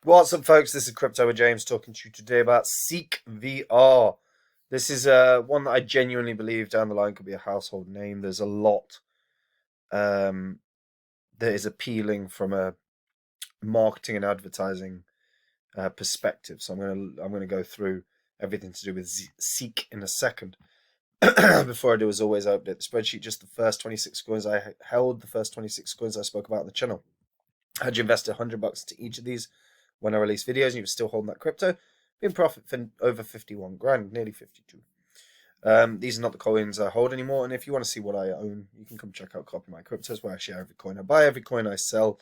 What's up, folks? This is Crypto with James talking to you today about Ceek VR. This is one that I genuinely believe down the line could be a household name. There's a lot um, that is appealing from a marketing and advertising perspective. So I'm gonna go through everything to do with Ceek in a second. Before I do, as always, I update the spreadsheet. Just the first 26 coins I held, the first 26 coins I spoke about on the channel. I had you invested $100 into each of these when I release videos, and you were still holding that crypto, be in profit for over 51 grand, nearly 52. These are not the coins I hold anymore, and if you want to see what I own, you can come check out Copy My Cryptos, where I share every coin I buy, every coin I sell,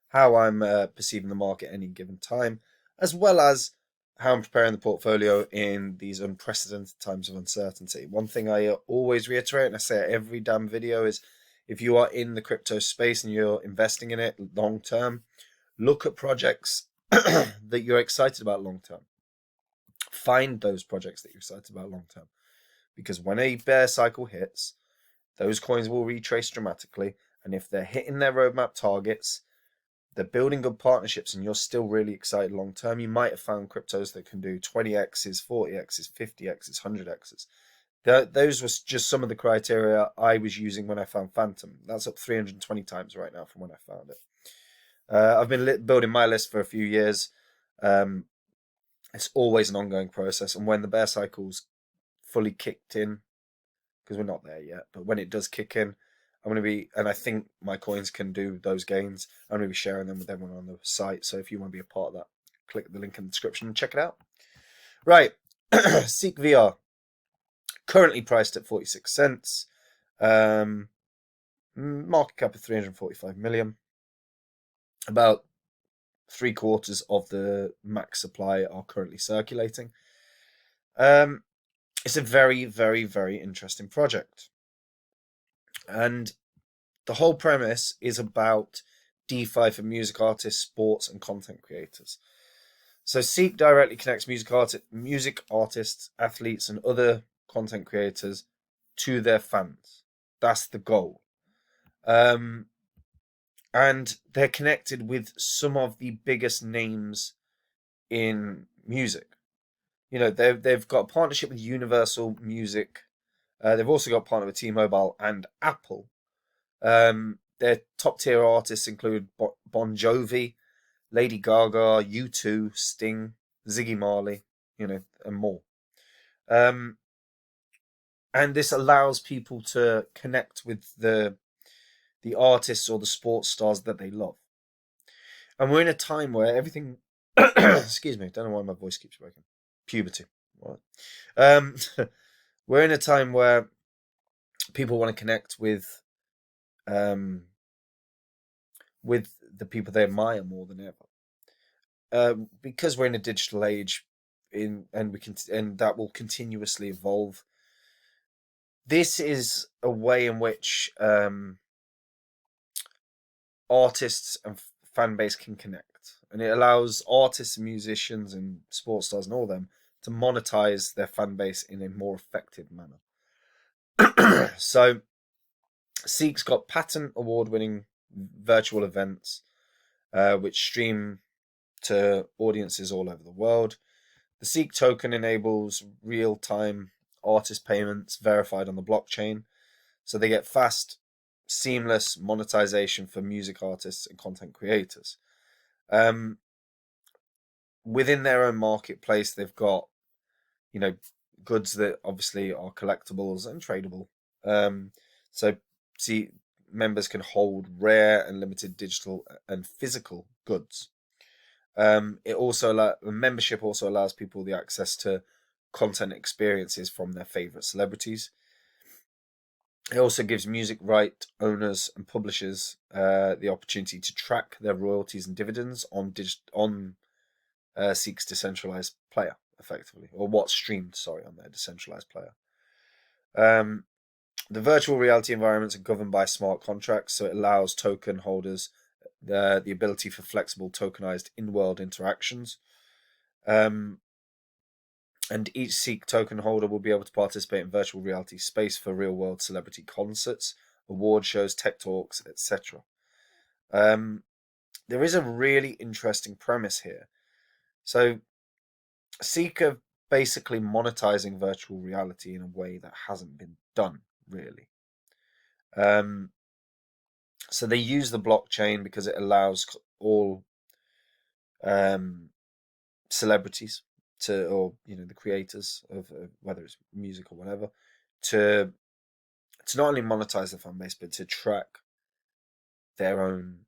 how I'm perceiving the market at any given time, as well as how I'm preparing the portfolio in these unprecedented times of uncertainty. One thing I always reiterate, and I say at every damn video, is if you are in the crypto space and you're investing in it long term, look at projects that you're excited about long term. Find those projects that you're excited about long term, because when a bear cycle hits, those coins will retrace dramatically, and if they're hitting their roadmap targets, they're building good partnerships, and you're still really excited long term, you might have found cryptos that can do 20x's, 40x's, 50x's, 100x's. Those were just some of the criteria I was using when I found Phantom. That's up 320 times right now from when I found it. I've been building my list for a few years. It's always an ongoing process, and when the bear cycle's fully kicked in, because we're not there yet, but when it does kick in, I'm going to be, and I think my coins can do those gains, I'm going to be sharing them with everyone on the site. So if you want to be a part of that, click the link in the description and check it out. Right, Ceek VR, currently priced at 46 cents, market cap of 345 million. About 3/4 of the max supply are currently circulating. It's a very, very, very interesting project. And the whole premise is about DeFi for music artists, sports, and content creators. So Ceek directly connects music artists, athletes, and other content creators to their fans. That's the goal. And they're connected with some of the biggest names in music. You know, they've got a partnership with Universal Music. They've also got a partner with T-Mobile and Apple. Their top tier artists include Bon Jovi, Lady Gaga, U2, Sting, Ziggy Marley, and more. And this allows people to connect with the artists or the sports stars that they love. And we're in a time where everything excuse me, don't know why my voice keeps breaking. Puberty. Right. We're in a time where people want to connect with the people they admire more than ever. Because we're in a digital age, and that will continuously evolve. This is a way in which artists and fan base can connect, and it allows artists and musicians and sports stars and all of them to monetize their fan base in a more effective manner. So Ceek's got patent award-winning virtual events which stream to audiences all over the world. The Ceek token enables real-time artist payments verified on the blockchain, so they get fast, seamless monetization for music artists and content creators. Within their own marketplace, they've got, goods that obviously are collectibles and tradable. So members can hold rare and limited digital and physical goods. Membership also allows people the access to content experiences from their favorite celebrities. It also gives music right owners and publishers the opportunity to track their royalties and dividends on Ceek's decentralized player, effectively, or what's streamed, on their decentralized player. The virtual reality environments are governed by smart contracts, so it allows token holders the ability for flexible tokenized in-world interactions. And each Ceek token holder will be able to participate in virtual reality space for real-world celebrity concerts, award shows, tech talks, etc. There is a really interesting premise here, So Ceek are basically monetizing virtual reality in a way that hasn't been done really. Um, so they use the blockchain because it allows all um, celebrities to, or the creators of whether it's music or whatever, to not only monetize the fan base but to track their own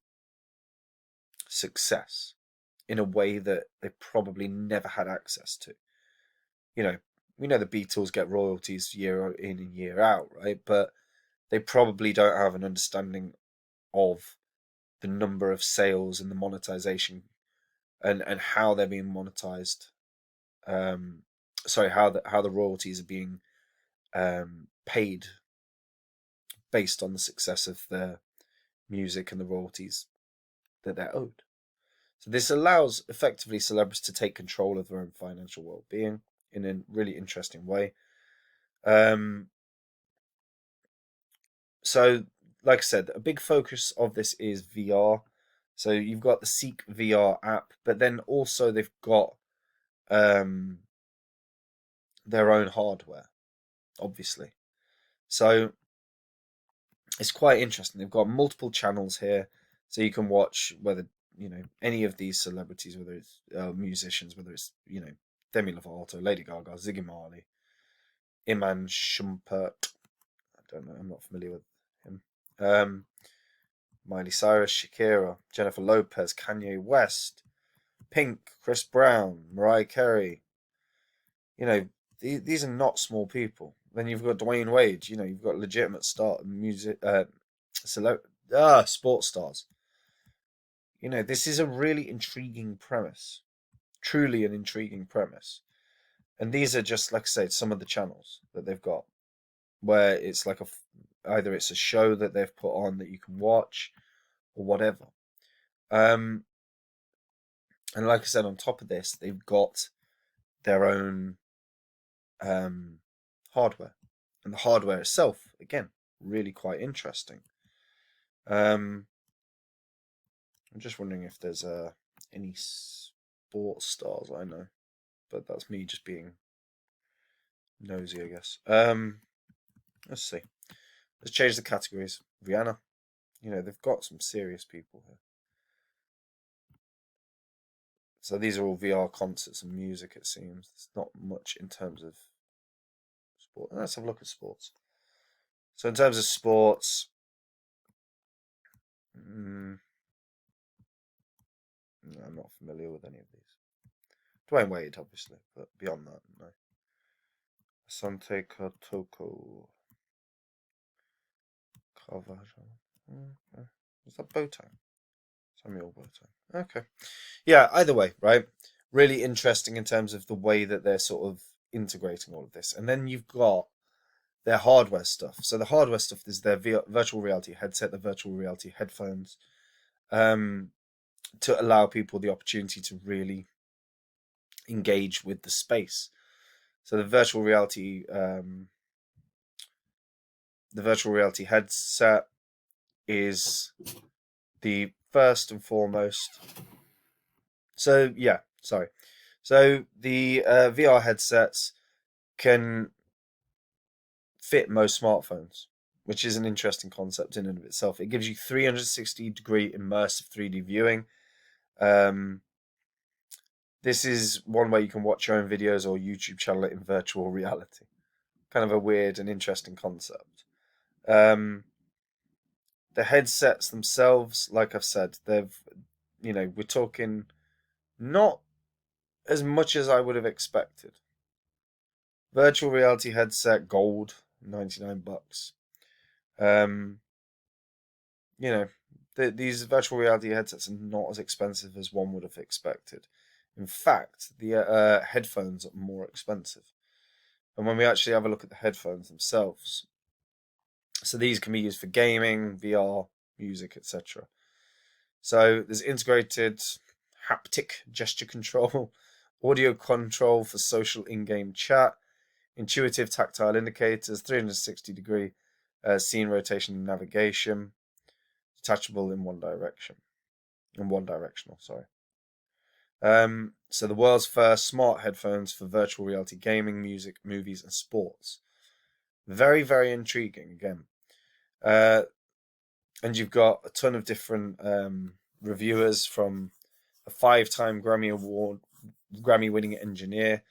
success in a way that they probably never had access to. We know the Beatles get royalties year in and year out, right? But they probably don't have an understanding of the number of sales and the monetization and how they're being monetized. Sorry, how the royalties are being paid based on the success of the music and the royalties that they're owed. So this allows effectively celebrities to take control of their own financial well-being in a really interesting way. So, like I said, a big focus of this is VR. So you've got the Ceek VR app, but then also they've got um, their own hardware, obviously. So it's quite interesting. They've got multiple channels here, so you can watch whether any of these celebrities, whether it's musicians, whether it's Demi Lovato, Lady Gaga, Ziggy Marley, Iman Shumpert. I don't know. I'm not familiar with him. Miley Cyrus, Shakira, Jennifer Lopez, Kanye West, Pink, Chris Brown, Mariah Carey. These are not small people. Then you've got Dwayne Wade. You've got legitimate sports stars. This is a really intriguing premise. Truly an intriguing premise. And these are just, like I said, some of the channels that they've got, where it's like either it's a show that they've put on that you can watch or whatever. And like I said, on top of this, they've got their own hardware, and the hardware itself, again, really quite interesting. I'm just wondering if there's any sports stars I know, but that's me just being nosy, I guess. Let's see. Let's change the categories. Rihanna. They've got some serious people here. So these are all VR concerts and music, it seems. There's not much in terms of sport. Let's have a look at sports. So in terms of sports, no, I'm not familiar with any of these. Dwayne Wade, obviously, but beyond that, no. Asante Kotoko. Carvajal. Was that Boateng? Samuel Boateng. Okay. Yeah, either way, right? Really interesting in terms of the way that they're sort of integrating all of this. And then you've got their hardware stuff. So the hardware stuff is their virtual reality headset, the virtual reality headphones, to allow people the opportunity to really engage with the space. So the virtual reality headset is the first and foremost. So yeah, sorry. So the VR headsets can fit most smartphones, which is an interesting concept in and of itself. It gives you 360-degree immersive 3D viewing. This is one way you can watch your own videos or YouTube channel in virtual reality. Kind of a weird and interesting concept. The headsets themselves, like I've said, we're talking not as much as I would have expected. Virtual reality headset, gold, $99. These virtual reality headsets are not as expensive as one would have expected. In fact, the headphones are more expensive. And when we actually have a look at the headphones themselves, so these can be used for gaming, VR, music, etc. So there's integrated haptic gesture control, audio control for social in-game chat, intuitive tactile indicators, 360-degree scene rotation and navigation, detachable in one direction, and one directional, sorry. So the world's first smart headphones for virtual reality gaming, music, movies, and sports. Very, very intriguing again. Uh, and you've got a ton of different reviewers, from a five-time Grammy-winning engineer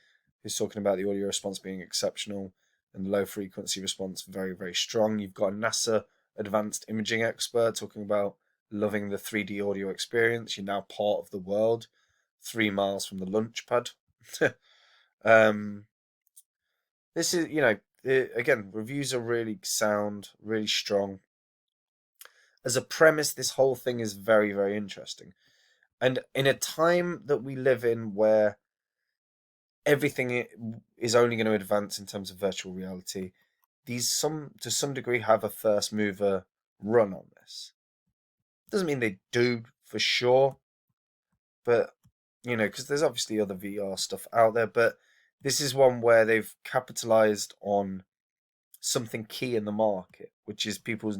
who's talking about the audio response being exceptional and low frequency response very, very strong. You've got a NASA advanced imaging expert talking about loving the 3D audio experience. You're now part of the world, 3 miles from the launch pad. um, this is, again, reviews are really sound, really strong. As a premise, this whole thing is very, very interesting. And in a time that we live in where everything is only going to advance in terms of virtual reality, these to some degree have a first mover run on this. Doesn't mean they do for sure, but because there's obviously other VR stuff out there, but this is one where they've capitalized on something key in the market, which is people's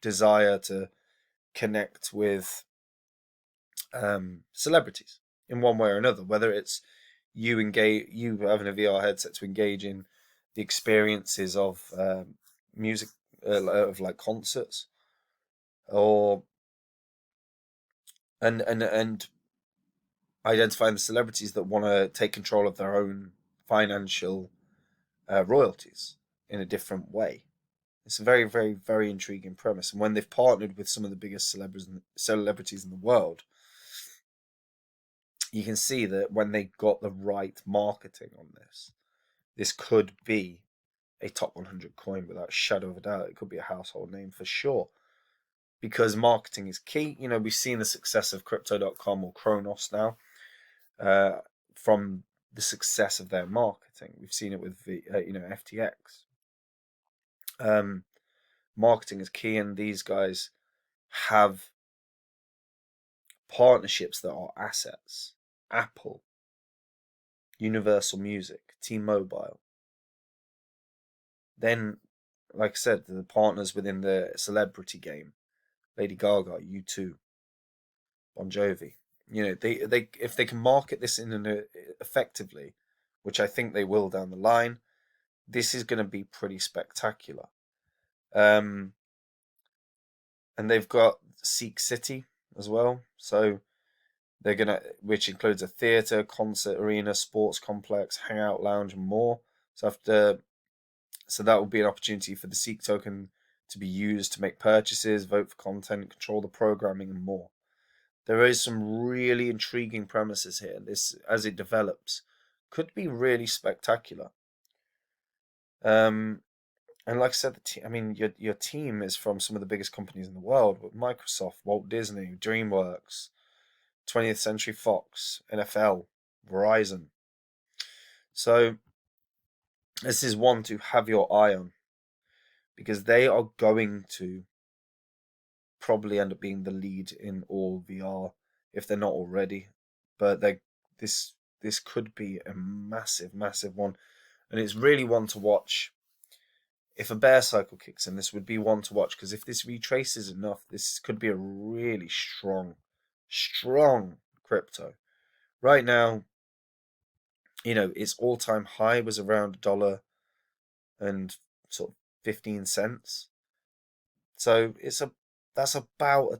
desire to connect with celebrities in one way or another, whether it's you having a VR headset to engage in the experiences of music, of like concerts, or and identifying the celebrities that want to take control of their own financial royalties in a different way. It's a very, very, very intriguing premise. And when they've partnered with some of the biggest celebrities in the world, you can see that when they got the right marketing on this, this could be a top 100 coin without a shadow of a doubt. It could be a household name for sure, because marketing is key. We've seen the success of Crypto.com or Kronos now, from the success of their marketing. We've seen it with FTX. Marketing is key, and these guys have partnerships that are assets. Apple, Universal Music, T-Mobile. Then, like I said, the partners within the celebrity game, Lady Gaga, U2, Bon Jovi. They if they can market this effectively, which I think they will down the line, this is going to be pretty spectacular. And they've got Ceek City as well, so they're gonna, which includes a theater, concert arena, sports complex, hangout lounge, and more. So that will be an opportunity for the Ceek token to be used to make purchases, vote for content, control the programming, and more. There is some really intriguing premises here. This, as it develops, could be really spectacular. And like I said, your team is from some of the biggest companies in the world, with Microsoft, Walt Disney, DreamWorks, 20th Century Fox, NFL, Verizon. So this is one to have your eye on, because they are going to probably end up being the lead in all VR if they're not already. But this could be a massive, massive one, and it's really one to watch. If a bear cycle kicks in, this would be one to watch, because if this retraces enough, this could be a really strong, strong crypto. Right now, its all-time high was around $1 and sort of 15 cents. So that's about a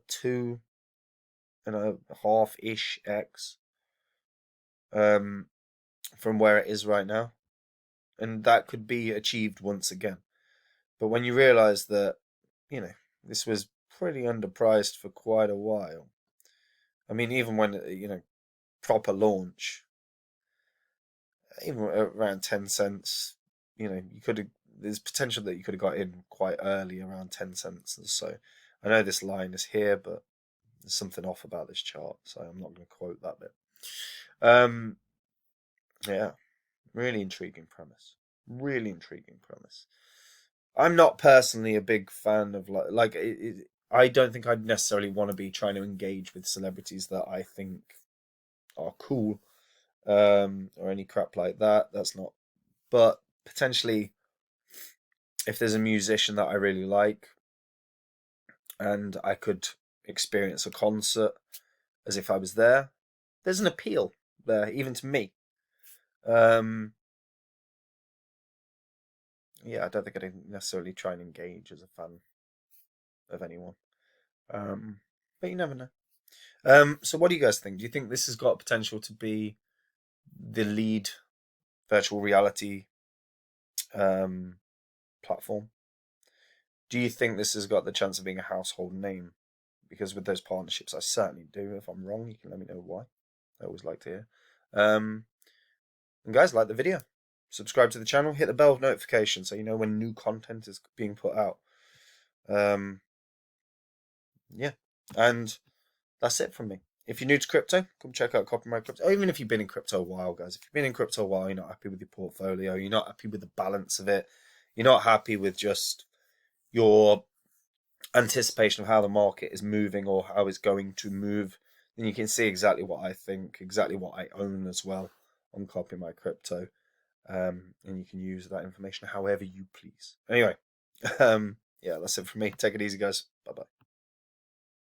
2.5-ish x from where it is right now, and that could be achieved once again. But when you realize that this was pretty underpriced for quite a while, I mean, even when proper launch, even around 10 cents, you could have, there's potential that you could have got in quite early, around 10 cents or so. I know this line is here, but there's something off about this chart, so I'm not going to quote that bit. Yeah, really intriguing premise. Really intriguing premise. I'm not personally a big fan of I don't think I'd necessarily want to be trying to engage with celebrities that I think are cool, or any crap like that. That's not. But potentially, if there's a musician that I really like, and I could experience a concert as if I was there, there's an appeal. there, even to me. Yeah, I don't think I'd necessarily try and engage as a fan of anyone. But you never know. So what do you guys think? Do you think this has got potential to be the lead virtual reality platform? Do you think this has got the chance of being a household name? Because with those partnerships, I certainly do. If I'm wrong, you can let me know why. I always like to hear. And guys, like the video, subscribe to the channel, hit the bell notification so you know when new content is being put out. Yeah, and that's it from me. If you're new to crypto, come check out Copy My Crypto. Or even if you've been in crypto a while, guys. If you've been in crypto a while, you're not happy with your portfolio, you're not happy with the balance of it, you're not happy with just your anticipation of how the market is moving or how it's going to move, then you can see exactly what I think, exactly what I own as well on Copy My Crypto. And you can use that information however you please. Anyway, yeah, that's it from me. Take it easy, guys. Bye-bye.